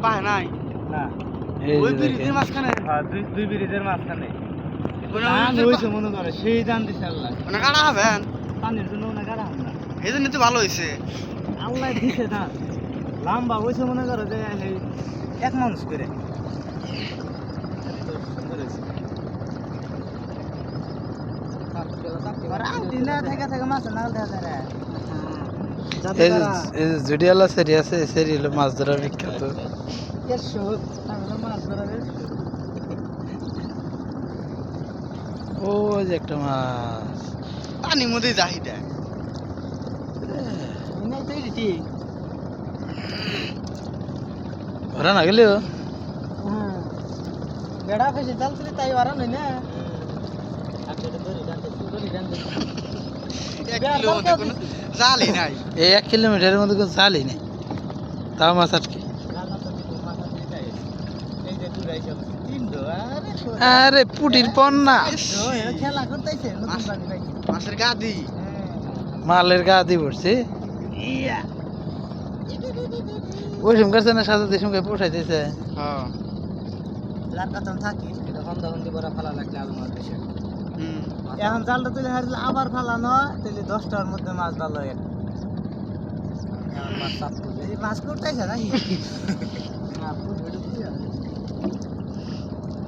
পায় নাই না এই ওই যে ব্রিজের দেখেন। মাঝখানে হ্যাঁ দুই ব্রিজের মাঝখানে ওনা ধান হয়েছে মনে করে সেই ধান দিছে আল্লাহ ওনা কাটা হবেন পানির জন্য ওনা কাটা হয় না এই জন্য তো ভালো হয়েছে আল্লাহ দিছে ধান লম্বা হয়েছে মনে করো যে এই 1 মানুষ করে এত সুন্দর হয়েছে দিনা থেকে মাছ নাল দেখা যায় এই যে জুডিয়ালা সেরি আছে এই সেরি হলো মাছ ধরার বিখ্যাত মাছ ধরা ও যে একটা মাছ পানির মধ্যে চাহিদা ধরা না গেলেও বেড়া ফেসে চালছিল তাই ওরা নই না জালই নাই এই 1 কিলোমিটারের মধ্যে কোনো চালই নেই তাও মাছ আটকে আরে পুটির পন্না খেলা করতেছে নতুন পানি পাইছে মাছের গাদি মালের গা দিয়ে পড়ছে ওই সময় করছে না সাজাতে সঙ্গে পোষাইতেছে হ্যাঁ যার কাতন থাকি এটা হন্দা হন্দি করে ফেলা লাগলে আলু মাছ বেশি এখন জালটা তুলে হারলে আবার ফেলানো তাহলে 10টার মধ্যে মাছ ভালো হয় মাছ সাপ এই মাছ করতেছে নাকি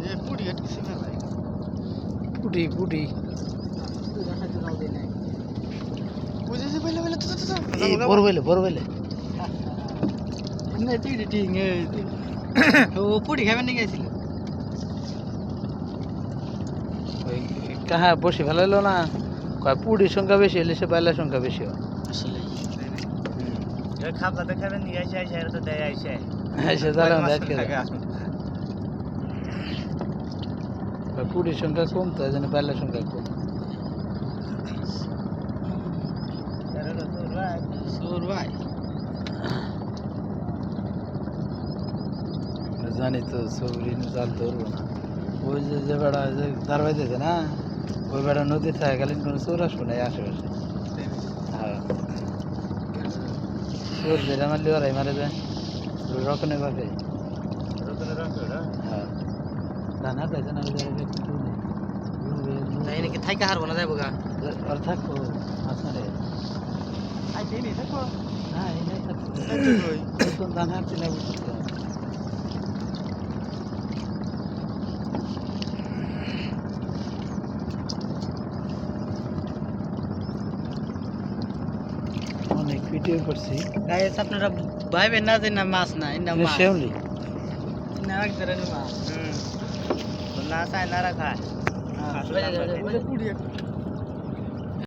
এ পুড়ি আটকেছে মেলায় পুটি পুটি বুঝেছি বলে বলে তো বড় বলে না তুই ঠিক ও পুড়ি খাবেন নিয়ে গেছিল ওই কাহা বসে ফেলাইলো না কয় পুটির সংখ্যা বেশি হলে সে পাইলার সংখ্যা বেশি হয় আসলে খাবার দেখাবেন নিয়ে আসে আসে তো দেয় আসে সে জালাম দেখে পুটির সংখ্যা কম তো এই জন্য পাইলার সংখ্যা কম সুর ভাই জানি তো সবরি জাল ধরবো না ওই যে বেড়া যে ধার বাইতেছে না ওই বেড়া নদী থাকাকালীন কোনো চোর আসবো না এই আশেপাশে হ্যাঁ চোর যেটা মারলে ওরাই মারে যায় রকনের ভাবে হ্যাঁ ধান হাতাইছে না তাই নাকি থাইকা হারবো না যাইবো গা আর থাকো মাছ মারে আইতে নি দেখো হ্যাঁ এই নাই থাকো ধান হাঁটছি না বুঝতে অনেক ভিডিও করছি গাইস আপনারা ভাইবেন না যে না মাছ না না মাছ শেওলি না এক ধরনের মাছ না চায় না রাখা পুড়ি